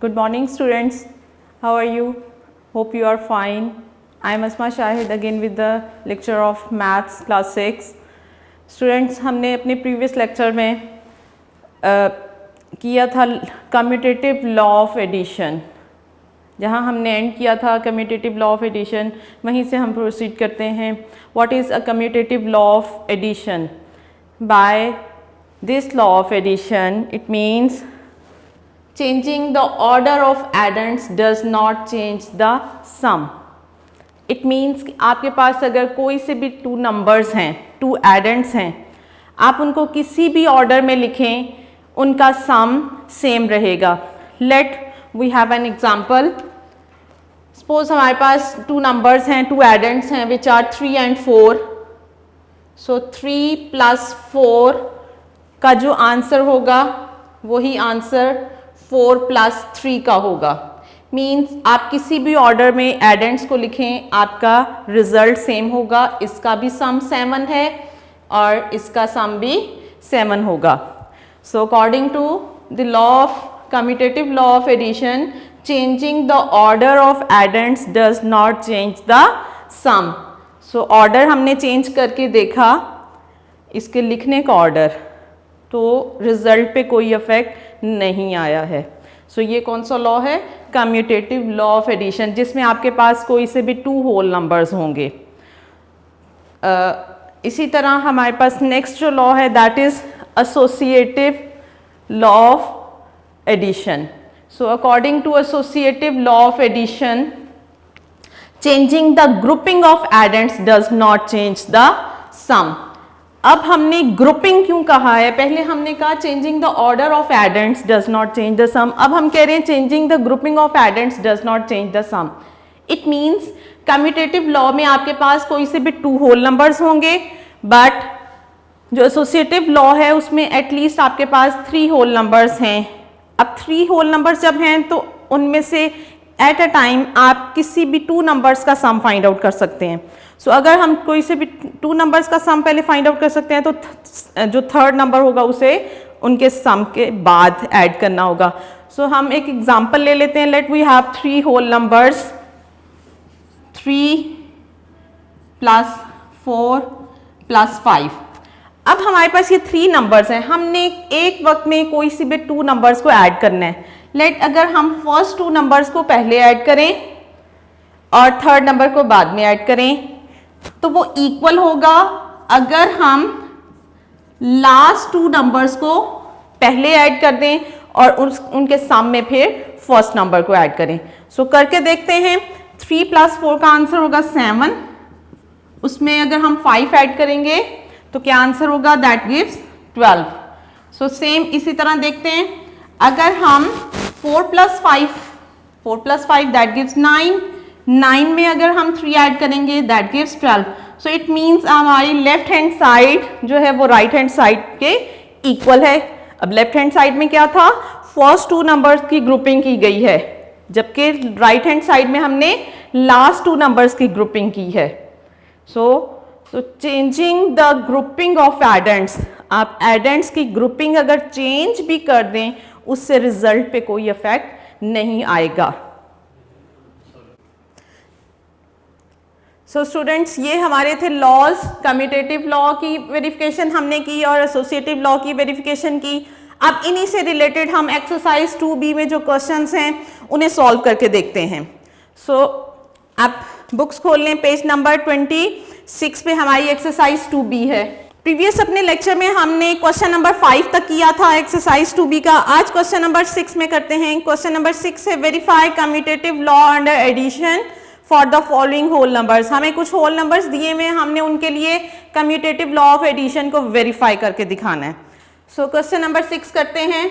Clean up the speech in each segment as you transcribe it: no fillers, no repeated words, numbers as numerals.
Good morning students. How are you? Hope you are fine. I am Asma Shahid again with the lecture of Maths class 6. Students, हमने अपने previous lecture में किया था commutative law of addition. जहाँ हमने end किया था commutative law of addition, वहीं से हम proceed करते हैं. What is a commutative law of addition? By this law of addition, it means changing the order of addends does not change the sum. It means कि आपके पास अगर कोई से भी टू नंबर्स हैं, टू एडेंड्स हैं, आप उनको किसी भी ऑर्डर में लिखें, उनका सम सेम रहेगा. Let we have an example. Suppose हमारे पास टू नंबर्स हैं, टू एडेंड्स हैं विच आर 3 and 4. सो 3 + 4 का जो आंसर होगा वही आंसर 4 + 3 का होगा. मीन्स आप किसी भी ऑर्डर में एडेंड्स को लिखें, आपका रिजल्ट सेम होगा. इसका भी सम 7 है और इसका सम भी 7 होगा. So according to the law of commutative law of addition, changing the order of addends does not change the sum. So order हमने चेंज करके देखा, इसके लिखने का ऑर्डर, तो रिजल्ट पे कोई इफेक्ट नहीं आया है. सो ये कौन सा लॉ है? कम्यूटेटिव लॉ ऑफ एडिशन, जिसमें आपके पास कोई से भी टू होल नंबर्स होंगे. इसी तरह हमारे पास नेक्स्ट जो लॉ है that is associative law of addition. So according to associative law of addition, changing the grouping of addends does not change the sum. अब हमने ग्रुपिंग क्यों कहा है? पहले हमने कहा changing the order of addends does not change the sum. अब हम कह रहे हैं changing the grouping of addends does not change the sum. It means commutative law में आपके पास कोई से भी टू होल नंबर्स होंगे, बट जो एसोसिएटिव लॉ है उसमें एटलीस्ट आपके पास 3 होल नंबर्स हैं. अब 3 होल नंबर्स जब हैं तो उनमें से एट अ टाइम आप किसी भी टू नंबर्स का सम फाइंड आउट कर सकते हैं. सो अगर हम कोई से भी टू नंबर्स का सम पहले फाइंड आउट कर सकते हैं तो जो थर्ड नंबर होगा उसे उनके सम के बाद ऐड करना होगा. सो हम एक एग्जांपल ले लेते हैं. Let we have 3 whole numbers, 3 + 4 + 5. अब हमारे पास ये 3 नंबर्स हैं, हमने एक वक्त में कोई सी भी टू नंबर्स को ऐड करना है. लेट अगर हम फर्स्ट 2 नंबर्स को पहले ऐड करें और थर्ड नंबर को बाद में ऐड करें तो वो इक्वल होगा अगर हम लास्ट 2 नंबर्स को पहले ऐड कर दें और उनके सम में फिर फर्स्ट नंबर को ऐड करें. सो करके देखते हैं. 3 + 4 का आंसर होगा 7. उसमें अगर हम 5 ऐड करेंगे तो क्या आंसर होगा? That gives 12. सो सेम इसी तरह देखते हैं. अगर हम 4 + 5 दैट गिव्स 9. 9 में अगर हम 3 ऐड करेंगे that gives 12. So it means हमारी लेफ्ट हैंड साइड जो है वो राइट हैंड साइड के इक्वल है. अब लेफ्ट हैंड साइड में क्या था? फर्स्ट 2 नंबर्स की ग्रुपिंग की गई है, जबकि राइट हैंड साइड में हमने लास्ट 2 नंबर्स की ग्रुपिंग की है. सो चेंजिंग द ग्रुपिंग ऑफ एडेंड्स, आप एडेंड्स की ग्रुपिंग अगर चेंज भी कर दें उससे रिजल्ट पे कोई इफेक्ट नहीं आएगा. सो स्टूडेंट्स, ये हमारे थे लॉज. कम्यूटेटिव लॉ की वेरिफिकेशन हमने की और एसोसिएटिव लॉ की वेरिफिकेशन की. अब इन्हीं से रिलेटेड हम एक्सरसाइज 2B में जो क्वेश्चंस हैं उन्हें सॉल्व करके देखते हैं. सो आप बुक्स खोल लें. पेज नंबर 26 पे हमारी एक्सरसाइज 2B है. प्रीवियस अपने लेक्चर में हमने क्वेश्चन नंबर 5 तक किया था एक्सरसाइज 2B का. आज क्वेश्चन नंबर 6 में करते हैं. क्वेश्चन नंबर 6 है verify commutative law under addition for the following whole numbers. हमें कुछ होल नंबर्स दिए हुए, हमने उनके लिए कम्यूटेटिव लॉ ऑफ एडिशन को वेरीफाई करके दिखाना है. सो क्वेश्चन नंबर 6 करते हैं.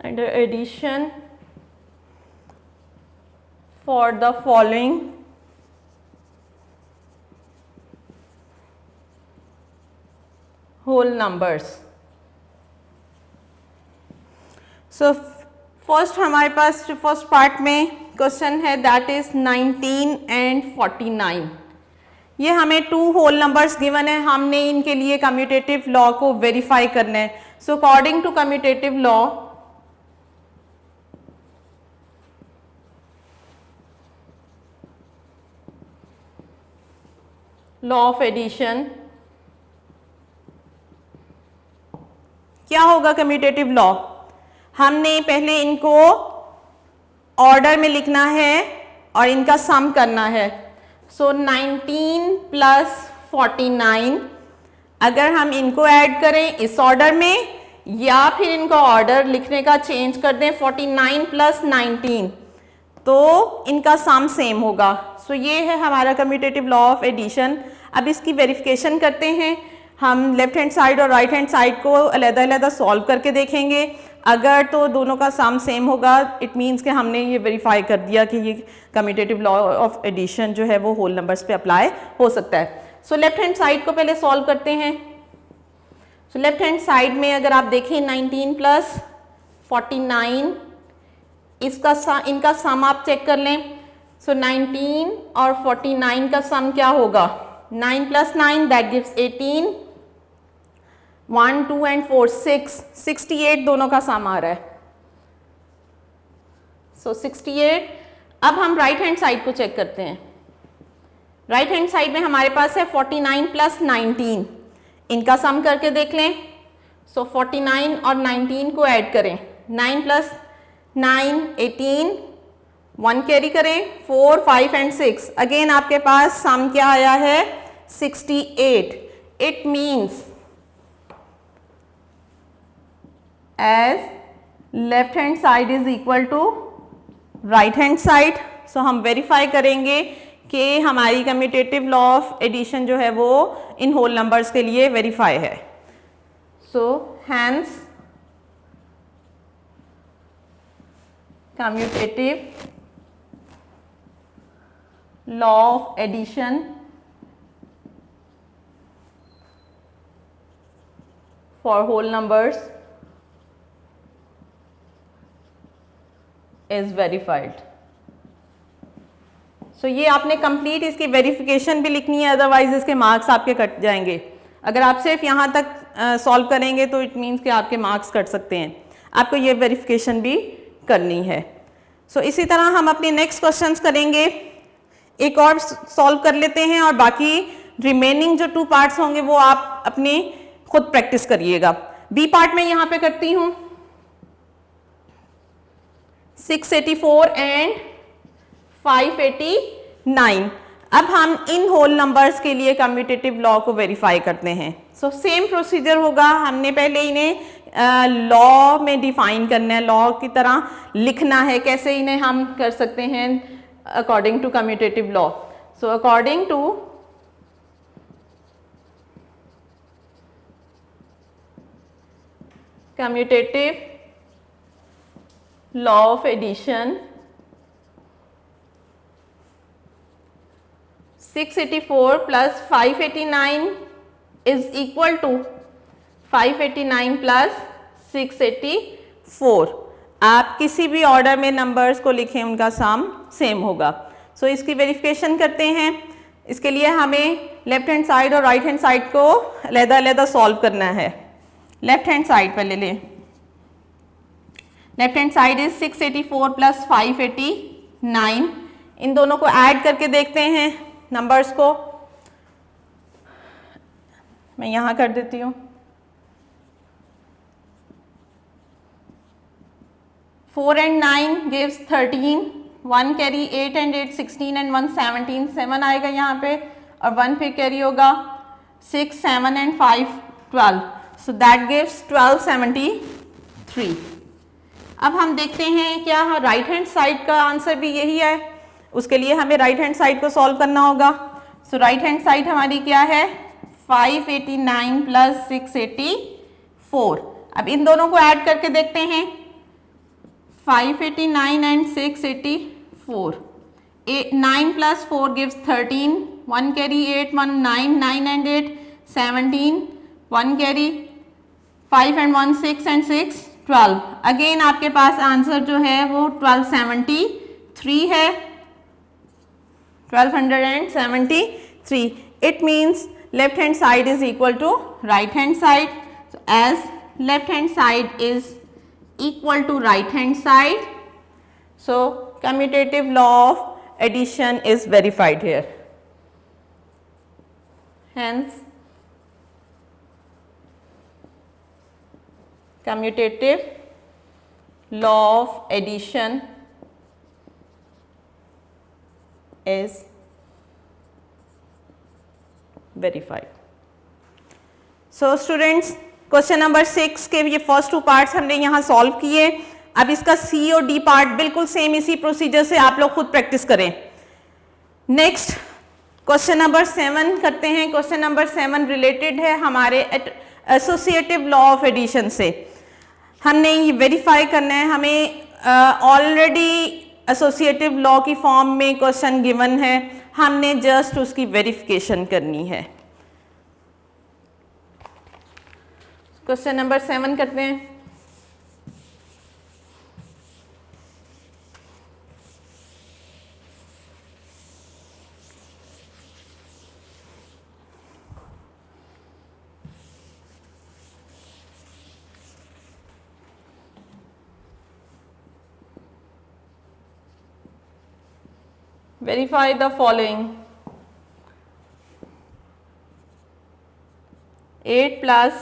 Under addition for the following whole numbers. So first हमारे पास फर्स्ट पार्ट में क्वेश्चन है दैट इज 19 एंड 49। ये हमें 2 होल नंबर्स गिवन है, हमने इनके लिए कम्यूटेटिव लॉ को वेरीफाई करना है। So according to commutative law of addition, क्या होगा कम्यूटेटिव लॉ? हमने पहले इनको ऑर्डर में लिखना है और इनका सम करना है। सो 19 प्लस 49, अगर हम इनको ऐड करें इस ऑर्डर में या फिर इनको ऑर्डर लिखने का चेंज कर दें 49 प्लस 19, तो इनका सम सेम होगा। सो ये है हमारा कम्यूटेटिव लॉ ऑफ एडिशन। अब इसकी वेरिफिकेशन करते हैं। हम लेफ्ट हैंड साइड और राइट हैंड साइड को अलग-अलग सॉल्व करके देखेंगे। अगर तो दोनों का सम सेम होगा, इट मीन्स कि हमने ये वेरीफाई कर दिया कि ये कम्यूटेटिव लॉ ऑफ एडिशन जो है वो होल नंबर्स पे अप्लाई हो सकता है। सो लेफ्ट हैंड साइड को पहले सॉल्व करते हैं। सो लेफ्ट हैंड साइड में अगर आप देखें 19 प्लस 49, इनका सम आप चेक कर लें। सो 19 और 49 का सम क्या होगा? 9 प्लस 9 दैट गिव्स 18, 1 2 एंड 4 6, 68 दोनों का सम आ रहा है। सो 68। अब हम राइट हैंड साइड को चेक करते हैं। राइट हैंड साइड में हमारे पास है 49 प्लस 19, इनका सम करके देख लें। सो 49 और 19 को ऐड करें, 9 प्लस 9 18, 1 कैरी करें, 4 5 एंड 6, अगेन आपके पास सम क्या आया है? 68। It means as left hand side is equal to right hand side। सो हम वेरीफाई करेंगे कि हमारी कम्यूटेटिव लॉ ऑफ एडिशन जो है वो इन होल नंबर्स के लिए वेरीफाई है। So hence commutative law of addition for whole numbers is verified. So ये आपने कंप्लीट इसकी वेरिफिकेशन भी लिखनी है, अदरवाइज इसके मार्क्स आपके कट जाएंगे। अगर आप सिर्फ यहाँ तक सॉल्व करेंगे तो इट मीन्स कि आपके मार्क्स कट सकते हैं। आपको ये वेरिफिकेशन भी करनी है। सो इसी तरह हम अपने नेक्स्ट क्वेश्चंस करेंगे, एक और सॉल्व कर लेते हैं और बाकी रिमेनिंग जो 2 पार्ट्स होंगे वो आप अपनी खुद प्रैक्टिस करिएगा। बी पार्ट में यहाँ पे करती हूँ 684 एंड 589। अब हम इन होल नंबर्स के लिए कम्यूटेटिव लॉ को वेरीफाई करते हैं। सो सेम प्रोसीजर होगा, हमने पहले इन्हें लॉ में डिफाइन करना है, लॉ की तरह लिखना है। कैसे इन्हें हम कर सकते हैं? According to commutative law. So according to commutative law of addition, 684 plus 589 is equal to 589 plus 684। आप किसी भी ऑर्डर में नंबर्स को लिखें, उनका सम सेम होगा। सो इसकी वेरिफिकेशन करते हैं। इसके लिए हमें लेफ्ट हैंड साइड और राइट हैंड साइड को अलग-अलग सॉल्व करना है। लेफ्ट हैंड साइड पहले लें। Left hand side is 684 plus 589। इन दोनों को ऐड करके देखते हैं नंबर्स को। मैं यहाँ कर देती हूँ। 4 and 9 gives 13, 1 carry 8 and 8 16 and 1 17, 7 आएगा यहाँ पे और 1 फिर कैरी होगा 6 7 and 5 12, so that gives 1273। अब हम देखते हैं क्या राइट हैंड साइड का आंसर भी यही है। उसके लिए हमें राइट हैंड साइड को सॉल्व करना होगा। सो राइट हैंड साइड हमारी क्या है? 589 प्लस 684। अब इन दोनों को ऐड करके देखते हैं। 589 and 684, 9 plus 4 gives 13, 1 carry 8 1 9, 9 and 8 17, 1 carry 5 and 1 6 and 6 12। Again आपके पास आंसर जो है वो 1273 3 है 1273. It means left hand side is equal to right hand side. So as left hand side is equal to right hand side, so commutative law of addition is verified here. Hence commutative law of addition is verified. So students, question number 6 के ये first 2 parts हमने यहाँ solve किए. अब इसका सी और D part बिल्कुल same इसी प्रोसीजर से आप लोग खुद प्रैक्टिस करें. नेक्स्ट क्वेश्चन नंबर 7 करते हैं. क्वेश्चन नंबर 7 रिलेटेड है हमारे एसोसिएटिव लॉ ऑफ एडिशन से. हमने ये वेरीफाई करना है. हमें ऑलरेडी एसोसिएटिव लॉ की फॉर्म में क्वेश्चन गिवन है, हमने जस्ट उसकी वेरिफिकेशन करनी है. क्वेश्चन नंबर 7 करते हैं. Verify the following. 8 plus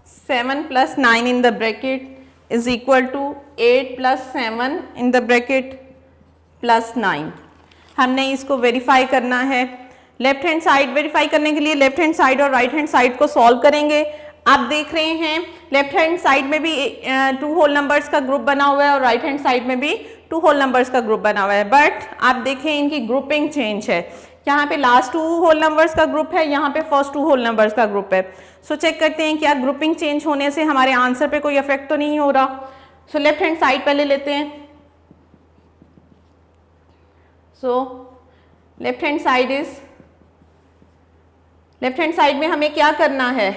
7 plus 9 in the bracket is equal to 8 plus 7 in the bracket plus 9. हमने इसको वेरीफाई करना है. लेफ्ट हैंड साइड वेरीफाई करने के लिए लेफ्ट हैंड साइड और राइट हैंड साइड को सॉल्व करेंगे. आप देख रहे हैं लेफ्ट हैंड साइड में भी 2 होल नंबर्स का ग्रुप बना हुआ है और राइट हैंड साइड में भी 2 होल नंबर्स का ग्रुप बना हुआ है. बट आप देखें इनकी ग्रुपिंग चेंज है. यहाँ पे लास्ट 2 होल नंबर्स का ग्रुप है, यहाँ पे फर्स्ट 2 होल नंबर्स का ग्रुप है. सो चेक करते हैं क्या ग्रुपिंग चेंज होने से हमारे आंसर पे कोई इफेक्ट तो नहीं हो रहा. सो लेफ्ट हैंड साइड पहले लेते हैं. सो लेफ्ट हैंड साइड में हमें क्या करना है,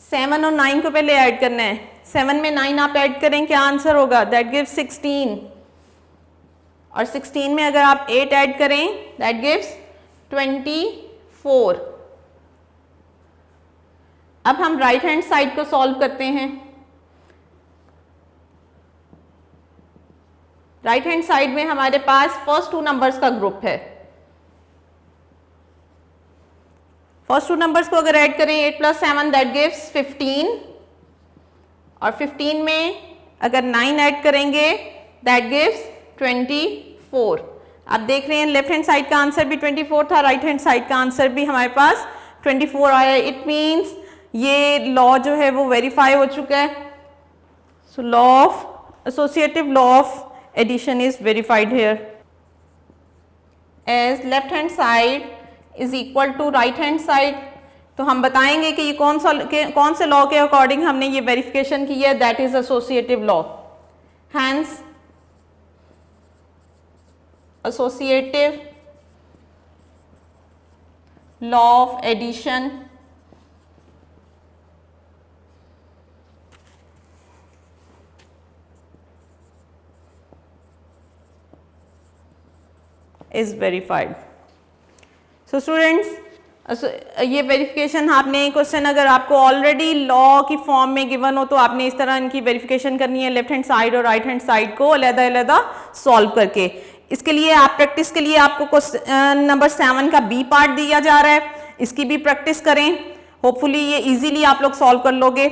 7 और 9 को पहले ऐड करना है. 7 में 9 आप ऐड करें क्या आंसर होगा, दैट गिव्स 16. और 16 में अगर आप 8 ऐड करें दैट गिव्स 24. अब हम राइट हैंड साइड को सॉल्व करते हैं. राइट हैंड साइड में हमारे पास फर्स्ट 2 नंबर्स का ग्रुप है. फर्स्ट 2 नंबर्स को अगर ऐड करें 8 plus 7 दैट गिव्स 15. और 15 में अगर 9 ऐड करेंगे दैट गिव्स 24. आप देख रहे हैं लेफ्ट हैंड साइड का आंसर भी 24 था, राइट हैंड साइड का आंसर भी हमारे पास 24 आया. इट मीन्स ये लॉ जो है वो वेरीफाई हो चुका है. So law of associative law of addition is verified here. As left hand side is equal to right hand side, तो हम बताएंगे कि ये कौन से लॉ के अकॉर्डिंग हमने ये वेरिफिकेशन की है, that is associative law. Hence associative law of addition is verified. So students, ये वेरिफिकेशन आपने क्वेश्चन अगर आपको ऑलरेडी लॉ की फॉर्म में गिवन हो तो आपने इस तरह इनकी वेरिफिकेशन करनी है लेफ्ट हैंड साइड और राइट हैंड साइड को अलग-अलग सॉल्व करके. इसके लिए आप प्रैक्टिस के लिए आपको क्वेश्चन नंबर 7 का बी पार्ट दिया जा रहा है, इसकी भी प्रैक्टिस करें. होपफुली ये इजीली आप लोग सॉल्व कर लोगे.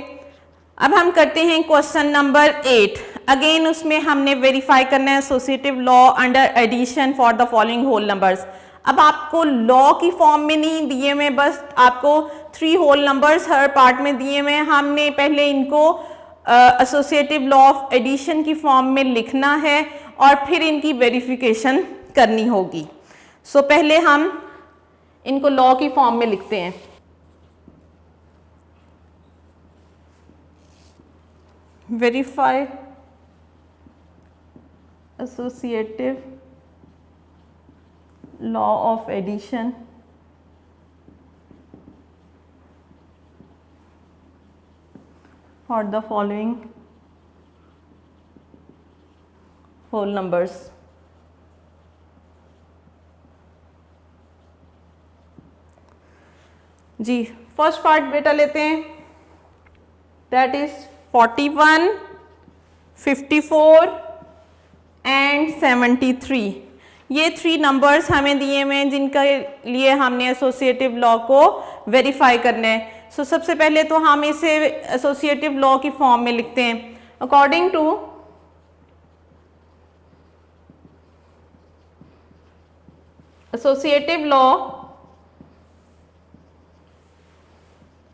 अब हम करते हैं क्वेश्चन नंबर 8. अगेन उसमें हमने वेरीफाई करना है associative law under addition for the following whole numbers. अब आपको लॉ की फॉर्म में नहीं दिए हुए, बस आपको 3 होल नंबर्स हर पार्ट में दिए हुए. हमने पहले इनको एसोसिएटिव लॉ ऑफ एडिशन की फॉर्म में लिखना है और फिर इनकी वेरिफिकेशन करनी होगी. सो पहले हम इनको लॉ की फॉर्म में लिखते हैं. Verify associative law of addition for the following whole numbers. जी फर्स्ट पार्ट बेटा लेते हैं, दैट इज 41, 54 एंड 73। ये 3 नंबर्स हमें दिए हुए हैं जिनके लिए हमने एसोसिएटिव लॉ को वेरीफाई करना है। सो सबसे पहले तो हम इसे एसोसिएटिव लॉ की फॉर्म में लिखते हैं। According to associative law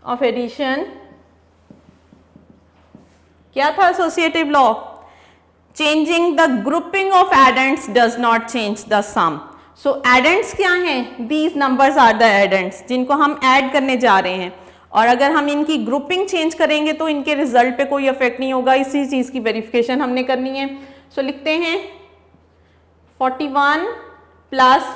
of addition, क्या था associative law? Changing the grouping of addends does not change the sum. So addends क्या हैं? These numbers are the addends जिनको हम ऐड करने जा रहे हैं, और अगर हम इनकी ग्रुपिंग चेंज करेंगे तो इनके रिजल्ट पे कोई इफेक्ट नहीं होगा। इसी चीज की वेरिफिकेशन हमने करनी है। सो लिखते हैं 41 प्लस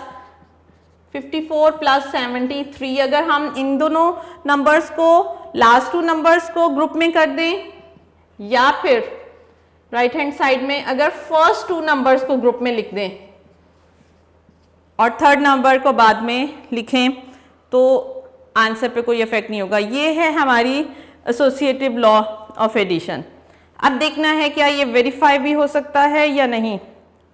54 प्लस 73। अगर हम इन दोनों नंबर्स को, लास्ट 2 नंबर्स को ग्रुप में कर दें, या फिर राइट हैंड साइड में अगर फर्स्ट 2 नंबर्स को ग्रुप में लिख दें और थर्ड नंबर को बाद में लिखें, तो आंसर पे कोई इफेक्ट नहीं होगा। ये है हमारी एसोसिएटिव लॉ ऑफ एडिशन। अब देखना है क्या ये वेरीफाई भी हो सकता है या नहीं,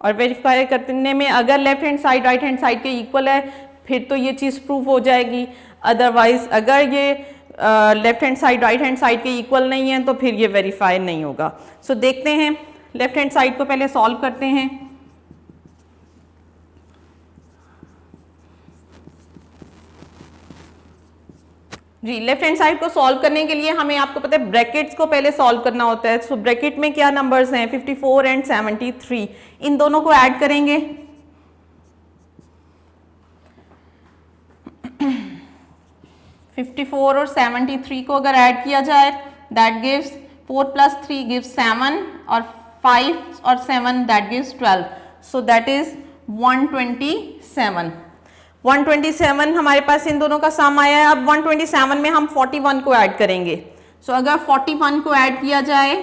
और वेरीफाई करने में अगर left hand side right hand side के इक्वल है फिर तो ये चीज़ प्रूव हो जाएगी। अदरवाइज अगर ये left hand side right hand side के इक्वल नहीं है तो फिर ये वेरीफाई नहीं होगा। सो देखते हैं, लेफ्ट हैंड साइड को पहले सॉल्व करते हैं। जी लेफ्ट हैंड साइड को सॉल्व करने के लिए हमें, आपको पता है, ब्रैकेट्स को पहले सॉल्व करना होता है। सो ब्रैकेट में क्या नंबर्स हैं? 54 एंड 73। इन दोनों को ऐड करेंगे। 54 और 73 को अगर ऐड किया जाए, दैट गिव्स 4 प्लस 3 गिव्स 7, और 5 और 7 that gives 12। So that is 127। 127 हमारे पास इन दोनों का सम आया है। अब 127 में हम 41 को ऐड करेंगे। सो अगर 41 को ऐड किया जाए,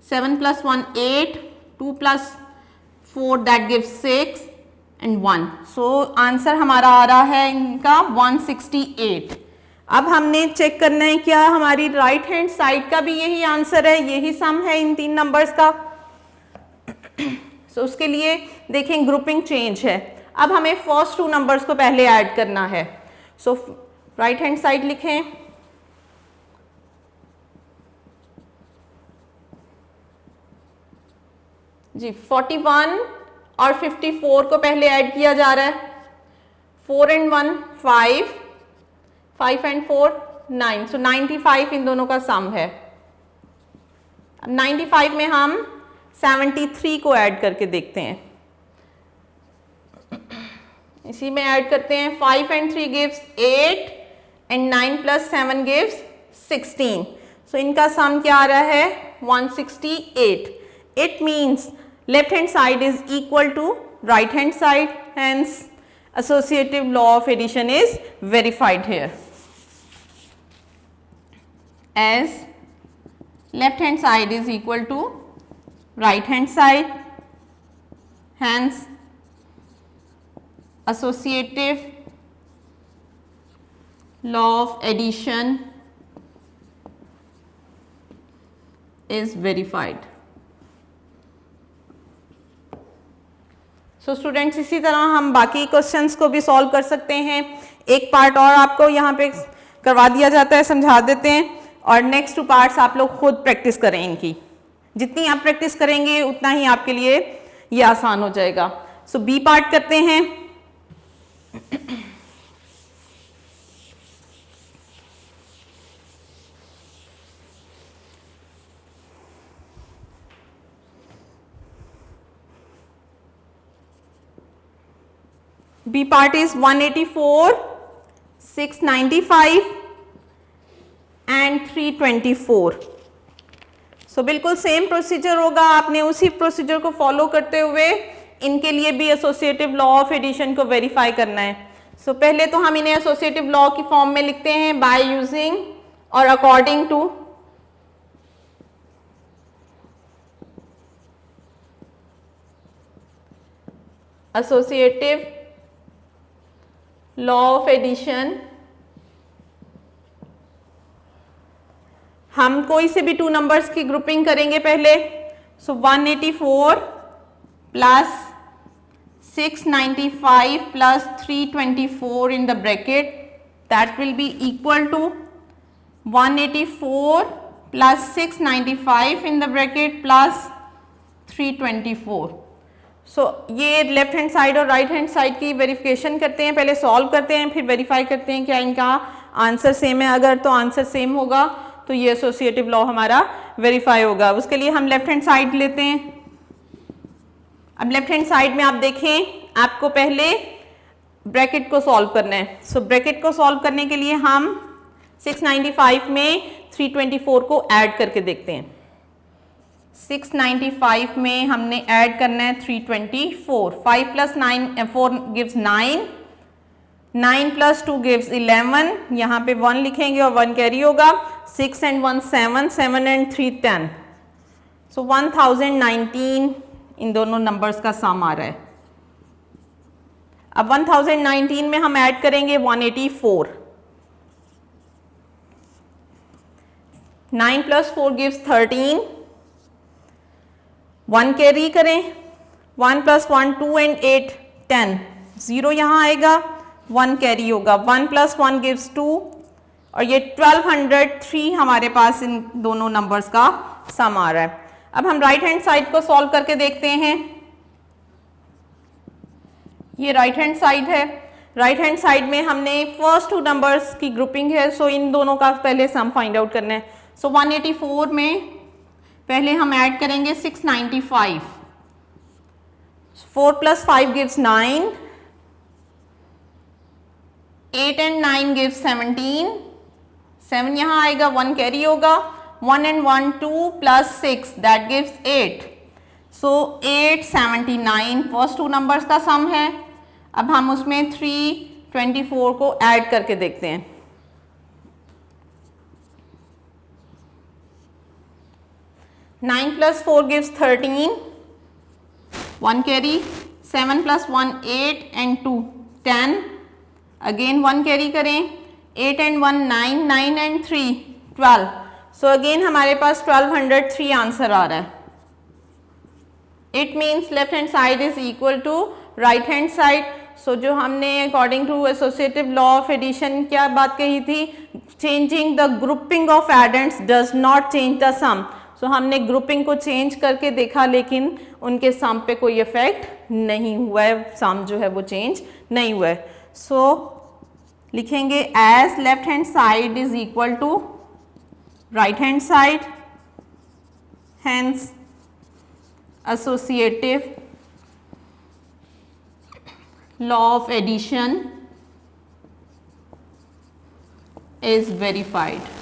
7 plus 1 8, 2 plus 4 that gives 6 and 1। So answer हमारा आ रहा है इनका 168। अब हमने चेक करना है क्या हमारी राइट हैंड साइड का भी यही आंसर है, यही सम है इन 3 नंबर्स का। सो उसके लिए देखें ग्रुपिंग चेंज है। अब हमें फर्स्ट 2 नंबर्स को पहले ऐड करना है। सो राइट हैंड साइड लिखें, जी 41 और 54 को पहले ऐड किया जा रहा है। 4 एंड 1 5, 5 एंड 4 9। सो 95 इन दोनों का सम है। अब 95 में हम 73 को ऐड करके देखते हैं। इसी में ऐड करते हैं। 5 and 3 gives 8 and 9 plus 7 gives 16। सो इनका सम क्या आ रहा है? 168। It means left hand side is equal to right hand side, hence associative law of addition is verified here, as left hand side is equal to right hand side, hence associative law of addition is verified. So students इसी तरह हम बाकी questions को भी solve कर सकते हैं। एक पार्ट और आपको यहाँ पे करवा दिया जाता है, समझा देते हैं, और नेक्स्ट 2 पार्ट्स आप लोग खुद प्रैक्टिस करें इनकी। जितनी आप प्रैक्टिस करेंगे उतना ही आपके लिए ये आसान हो जाएगा। सो बी पार्ट करते हैं। B part is 184, 695 and 324. सो बिल्कुल सेम प्रोसीजर होगा, आपने उसी प्रोसीजर को फॉलो करते हुए इनके लिए भी एसोसिएटिव लॉ ऑफ एडिशन को वेरीफाई करना है। सो पहले तो हम इन्हें एसोसिएटिव लॉ की फॉर्म में लिखते हैं बाय यूजिंग और according to. Associative law of addition हम कोई से भी टू नंबर्स की ग्रुपिंग करेंगे पहले। सो 184 plus 695 plus 324 in the bracket, that will be equal to 184 plus 695 in the bracket plus 324. सो ये लेफ्ट हैंड साइड और राइट हैंड साइड की वेरिफिकेशन करते हैं, पहले सॉल्व करते हैं फिर वेरीफाई करते हैं क्या इनका आंसर सेम है। अगर तो आंसर सेम होगा तो ये एसोसिएटिव लॉ हमारा वेरीफाई होगा। उसके लिए हम लेफ्ट हैंड साइड लेते हैं। अब लेफ्ट हैंड साइड में आप देखें, आपको पहले ब्रैकेट को सॉल्व करना है। सो ब्रैकेट को सॉल्व करने के लिए हम 695 में 324 को ऐड करके देखते हैं। 695 में हमने ऐड करना है 324। 5 प्लस 9 4 गिव्स 9, 9 प्लस 2 गिव्स 11, यहाँ पे 1 लिखेंगे और 1 कैरी होगा। 6 and 1 7, 7 and 3 10, सो 1019 इन दोनों नंबर्स का सम आ रहा है। अब 1019 में हम ऐड करेंगे 184, 9 प्लस 4 गिव्स 13, 1 कैरी करें, 1 प्लस 1 2 एंड 8 10, 0 यहाँ आएगा, 1 कैरी होगा, 1 प्लस 1 गिव्स 2 और ये 1203 हमारे पास इन दोनों नंबर्स का सम आ रहा है। अब हम राइट हैंड साइड को सॉल्व करके देखते हैं। ये राइट हैंड साइड है। राइट हैंड साइड में हमने फर्स्ट टू नंबर्स की ग्रुपिंग है, सो इन दोनों का पहले सम फाइंड आउट करना है। सो 184 में पहले हम ऐड करेंगे 695, 4 प्लस 5 गिव्स 9, 8 एंड 9 गिव्स 17, 7 यहाँ आएगा, 1 कैरी होगा, 1 and 1 2 plus 6 that gives 8, so 879 first two numbers का सम है। अब हम उसमें 324 को ऐड करके देखते हैं। 9 plus 4 gives 13, 1 carry, 7 plus 1 8 and 2 10, again 1 carry करें, 8 and 1 9, 9 and 3 12, so again हमारे पास 1203 आंसर आ रहा है। It means left hand side is equal to right hand side. So जो हमने according to associative law of addition क्या बात कही थी, changing the grouping of addends does not change the sum. So हमने ग्रुपिंग को चेंज करके देखा लेकिन उनके सम पे कोई इफेक्ट नहीं हुआ है, सम जो है वो चेंज नहीं हुआ है। सो लिखेंगे as left hand side is equal to right hand side, hence associative law of addition is verified.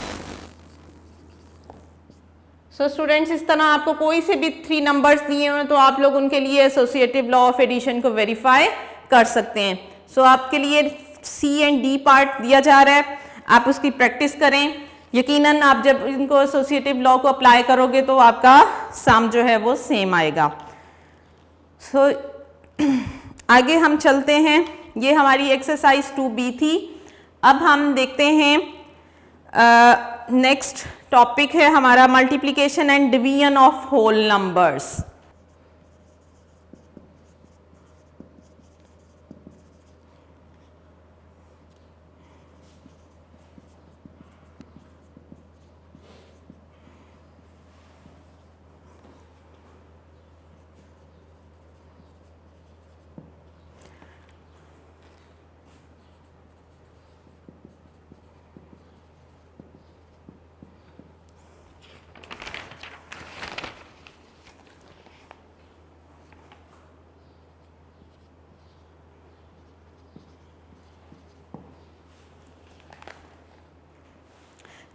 So students, इस तरह आपको कोई से भी 3 नंबर्स दिए हुए तो आप लोग उनके लिए एसोसिएटिव लॉ ऑफ एडिशन को वेरीफाई कर सकते हैं। सो आपके लिए सी एंड डी पार्ट दिया जा रहा है, आप उसकी प्रैक्टिस करें। यकीनन आप जब इनको एसोसिएटिव लॉ को अप्लाई करोगे तो आपका सम जो है वो सेम आएगा। सो आगे हम चलते हैं। ये हमारी एक्सरसाइज 2B थी। अब हम देखते हैं नेक्स्ट टॉपिक है हमारा multiplication and division of whole numbers.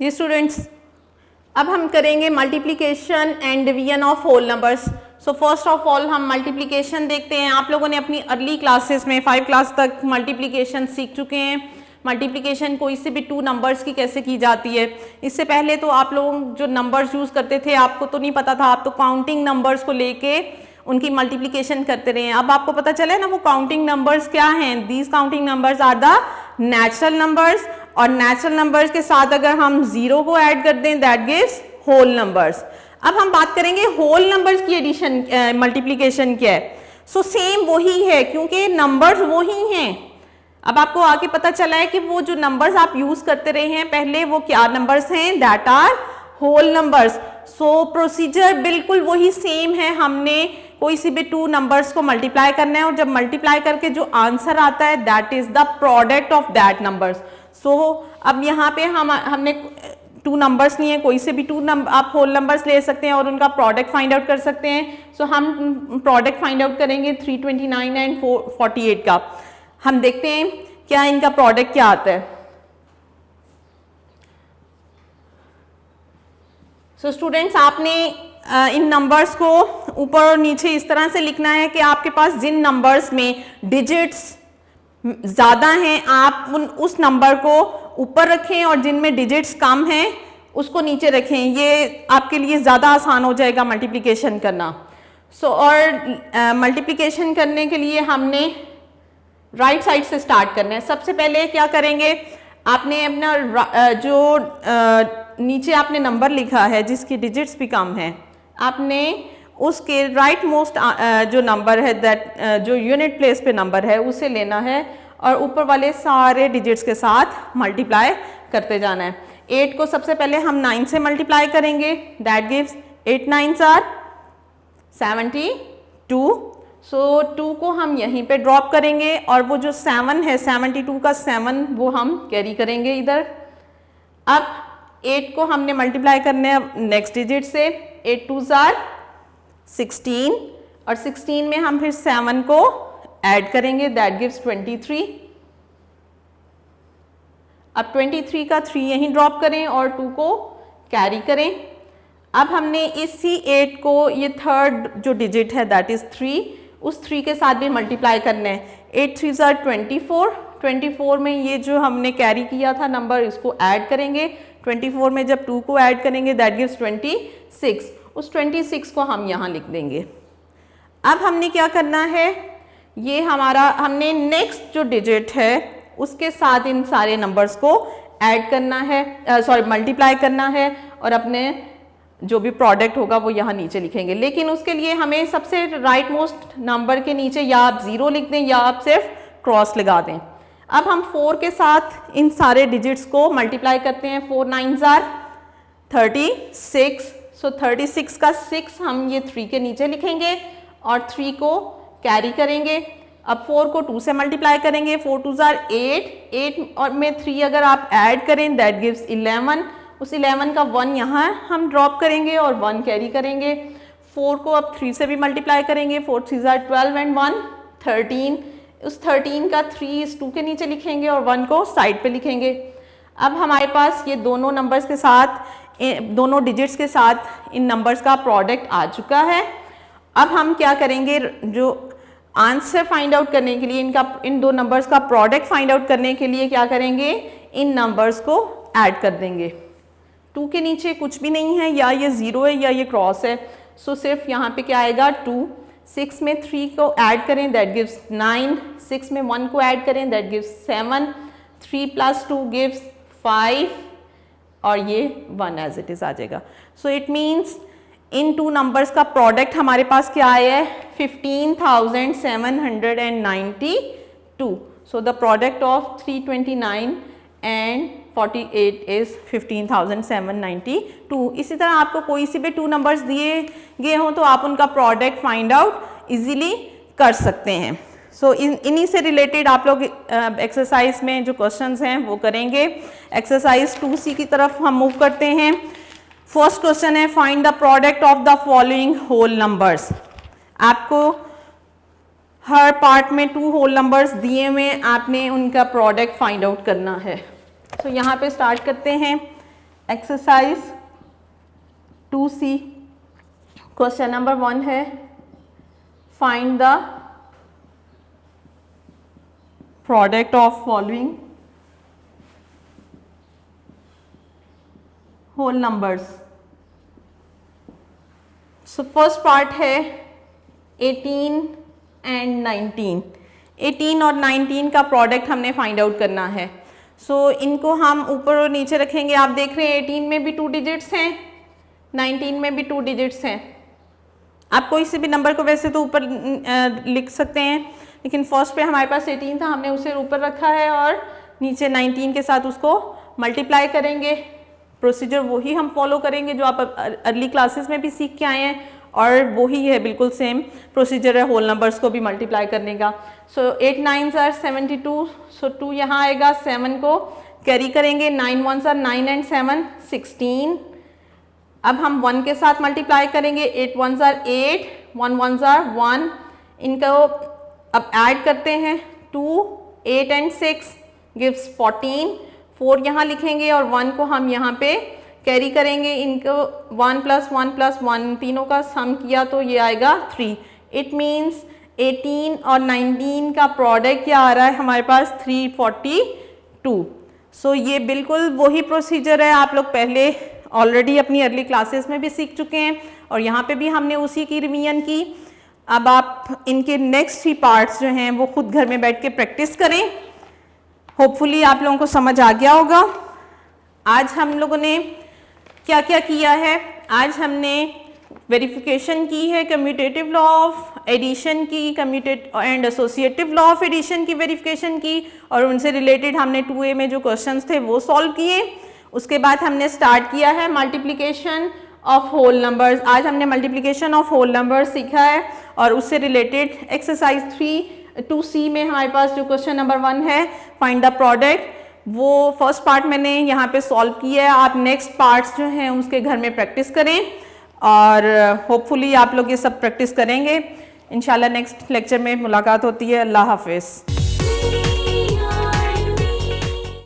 जी स्टूडेंट्स, अब हम करेंगे multiplication and division of whole numbers. So first of all हम मल्टीप्लिकेशन देखते हैं। आप लोगों ने अपनी अर्ली क्लासेस में 5 क्लास तक मल्टीप्लिकेशन सीख चुके हैं। मल्टीप्लिकेशन कोई से भी 2 नंबर्स की कैसे की जाती है। इससे पहले तो आप लोग जो नंबर्स यूज़ करते थे आपको तो नहीं पता था, आप तो काउंटिंग नंबर्स को लेके उनकी मल्टीप्लिकेशन करते रहे। अब आपको पता चले ना वो काउंटिंग नंबर्स क्या हैं। These counting numbers are the natural numbers और नेचुरल नंबर्स के साथ अगर हम 0 को ऐड कर दें दैट गिव्स होल नंबर्स। अब हम बात करेंगे होल नंबर्स की एडिशन मल्टीप्लिकेशन क्या है। सो सेम वही है क्योंकि नंबर्स वही हैं। अब आपको आगे पता चला है कि वो जो नंबर्स आप यूज करते रहे हैं पहले वो क्या नंबर्स हैं, that are whole numbers. So procedure बिल्कुल वही सेम है, हमने कोई सी भी टू नंबर्स को मल्टीप्लाई करना है और जब मल्टीप्लाई करके जो आंसर आता है that is the product of that numbers. So अब यहाँ पे हमने टू नंबर्स लिए हैं, कोई से भी टू नंबर आप होल नंबर्स ले सकते हैं और उनका प्रोडक्ट फाइंड आउट कर सकते हैं। सो हम प्रोडक्ट फाइंड आउट करेंगे 329 एंड 48 का। हम देखते हैं क्या इनका प्रोडक्ट क्या आता है। सो स्टूडेंट्स आपने इन नंबर्स को ऊपर और नीचे इस तरह से लिखना है कि आपके पास जिन नंबर्स में डिजिट्स ज़्यादा हैं आप उस नंबर को ऊपर रखें और जिनमें डिजिट्स कम हैं उसको नीचे रखें। ये आपके लिए ज़्यादा आसान हो जाएगा मल्टीप्लिकेशन करना। और मल्टीप्लिकेशन करने के लिए हमने राइट साइड से स्टार्ट करना है। सबसे पहले क्या करेंगे, आपने अपना जो नीचे आपने नंबर लिखा है जिसकी डिजिट्स भी कम है, आपने उसके राइट मोस्ट जो नंबर है दैट जो यूनिट प्लेस पे नंबर है उसे लेना है और ऊपर वाले सारे डिजिट्स के साथ मल्टीप्लाई करते जाना है। 8 को सबसे पहले हम 9 से मल्टीप्लाई करेंगे, दैट गिव्स 8 9s आर 72। सो 2 को हम यहीं पे ड्रॉप करेंगे और वो जो 7 है 72 का 7 वो हम कैरी करेंगे इधर। अब 8 को हमने मल्टीप्लाई करने हैं नेक्स्ट डिजिट से, 8 2s आर 16 और 16 में हम फिर 7 को ऐड करेंगे दैट गिव्स 23। अब 23 का 3 यहीं ड्रॉप करें और 2 को कैरी करें। अब हमने इसी 8 को ये थर्ड जो डिजिट है दैट इज 3, उस 3 के साथ भी मल्टीप्लाई करना है। 8 3s आर 24, 24 में ये जो हमने कैरी किया था नंबर इसको ऐड करेंगे। 24 में जब 2 को ऐड करेंगे दैट गिव्स 26, उस 26 को हम यहाँ लिख देंगे। अब हमने क्या करना है, ये हमारा हमने नेक्स्ट जो डिजिट है उसके साथ इन सारे नंबर्स को ऐड करना है, मल्टीप्लाई करना है और अपने जो भी प्रोडक्ट होगा वो यहाँ नीचे लिखेंगे। लेकिन उसके लिए हमें सबसे राइट मोस्ट नंबर के नीचे या आप 0 लिख दें या आप सिर्फ क्रॉस लगा दें। अब हम 4 के साथ इन सारे डिजिट्स को मल्टीप्लाई करते हैं। 4 9s आर 36, सो 36 का 6 हम ये 3 के नीचे लिखेंगे और 3 को कैरी करेंगे। अब 4 को 2 से मल्टीप्लाई करेंगे, 4 2s आर 8 और में 3 अगर आप ऐड करें दैट गिव्स 11, उस 11 का 1 यहाँ हम ड्रॉप करेंगे और 1 कैरी करेंगे। 4 को अब 3 से भी मल्टीप्लाई करेंगे, 4 3s आर 12 एंड 1 13, उस 13 का 3 इस 2 के नीचे लिखेंगे और 1 को साइड पे लिखेंगे। अब हमारे पास ये दोनों नंबर्स के साथ, दोनों डिजिट्स के साथ इन नंबर्स का प्रोडक्ट आ चुका है। अब हम क्या करेंगे, जो आंसर फाइंड आउट करने के लिए इन दो नंबर्स का प्रोडक्ट फाइंड आउट करने के लिए क्या करेंगे, इन नंबर्स को ऐड कर देंगे। 2 के नीचे कुछ भी नहीं है, या ये 0 है या ये क्रॉस है, सो सिर्फ यहाँ पे क्या आएगा 2। 6 में 3 को ऐड करें दैट गिव्स 9, 6 में 1 को ऐड करें दैट गिव्स 7, 3 + 2 गिव्स 5 और ये 1 एज इट इज आ जाएगा। So it means in 2 numbers का प्रोडक्ट हमारे पास क्या आया है 15,792। So the product of 329 and 48 is 15,792। इसी तरह आपको कोई सी भी 2 नंबर्स दिए गए हों तो आप उनका प्रोडक्ट फाइंड आउट इजीली कर सकते हैं। सो इन्हीं से रिलेटेड आप लोग एक्सरसाइज में जो क्वेश्चंस हैं वो करेंगे। एक्सरसाइज 2C की तरफ हम मूव करते हैं। फर्स्ट क्वेश्चन है find the product of the following whole numbers. आपको हर पार्ट में 2 होल नंबर्स दिए हुए, आपने उनका प्रोडक्ट फाइंड आउट करना है। तो यहाँ पे स्टार्ट करते हैं एक्सरसाइज 2C। क्वेश्चन नंबर 1 है find the product of following whole numbers. So first part है 18 एंड 19। 18 और 19 का प्रोडक्ट हमने फाइंड आउट करना है। सो इनको हम ऊपर और नीचे रखेंगे। आप देख रहे हैं 18 में भी 2 डिजिट्स हैं, 19 में भी 2 डिजिट्स हैं। आप कोई से भी नंबर को वैसे तो ऊपर लिख सकते हैं, लेकिन फर्स्ट पे हमारे पास 18 था, हमने उसे ऊपर रखा है और नीचे 19 के साथ उसको मल्टीप्लाई करेंगे। प्रोसीजर वही हम फॉलो करेंगे जो आप अर्ली क्लासेस में भी सीख के आए हैं, और वही है, बिल्कुल सेम प्रोसीजर है होल नंबर्स को भी मल्टीप्लाई करने का। सो 8 9s आर 72, सो 2 यहाँ आएगा, 7 को कैरी करेंगे, 9 1s आर 9 एंड 7 16। अब हम 1 के साथ मल्टीप्लाई करेंगे, 8 1s आर 8, 1 1s आर 1। इनको अब ऐड करते हैं, 2 8 एंड 6 गिव्स 14। 4 यहाँ लिखेंगे और 1 को हम यहाँ पे कैरी करेंगे। इनको 1 + 1 + 1 तीनों का सम किया तो ये आएगा 3। इट मीन्स 18 और 19 का प्रोडक्ट क्या आ रहा है हमारे पास, 342। सो ये बिल्कुल वही प्रोसीजर है, आप लोग पहले ऑलरेडी अपनी अर्ली क्लासेस में भी सीख चुके हैं और यहाँ पे भी हमने उसी की रिवीजन की। अब आप इनके नेक्स्ट 3 पार्ट्स जो हैं वो खुद घर में बैठ के प्रैक्टिस करें। होपफुली आप लोगों को समझ आ गया होगा। आज हम लोगों ने क्या क्या किया है, आज हमने वेरिफिकेशन की है, कम्यूटेटिव लॉ ऑफ एडिशन की, commutative and associative law of addition की वेरिफिकेशन की, और उनसे रिलेटेड हमने 2A में जो क्वेश्चंस थे वो सॉल्व किए। उसके बाद हमने स्टार्ट किया है मल्टीप्लिकेशन ऑफ होल नंबर्स। आज हमने मल्टीप्लिकेशन ऑफ होल नंबर्स सीखा है, और उससे रिलेटेड एक्सरसाइज 2C में हमारे पास जो क्वेश्चन नंबर 1 है, फाइंड द प्रोडक्ट, वो फर्स्ट पार्ट मैंने यहाँ पे सॉल्व किया है। आप नेक्स्ट पार्ट्स जो हैं उसके घर में प्रैक्टिस करें, और होपफुली आप लोग ये सब प्रैक्टिस करेंगे। इंशाल्लाह नेक्स्ट लेक्चर में मुलाकात होती है। अल्लाह हाफिज़।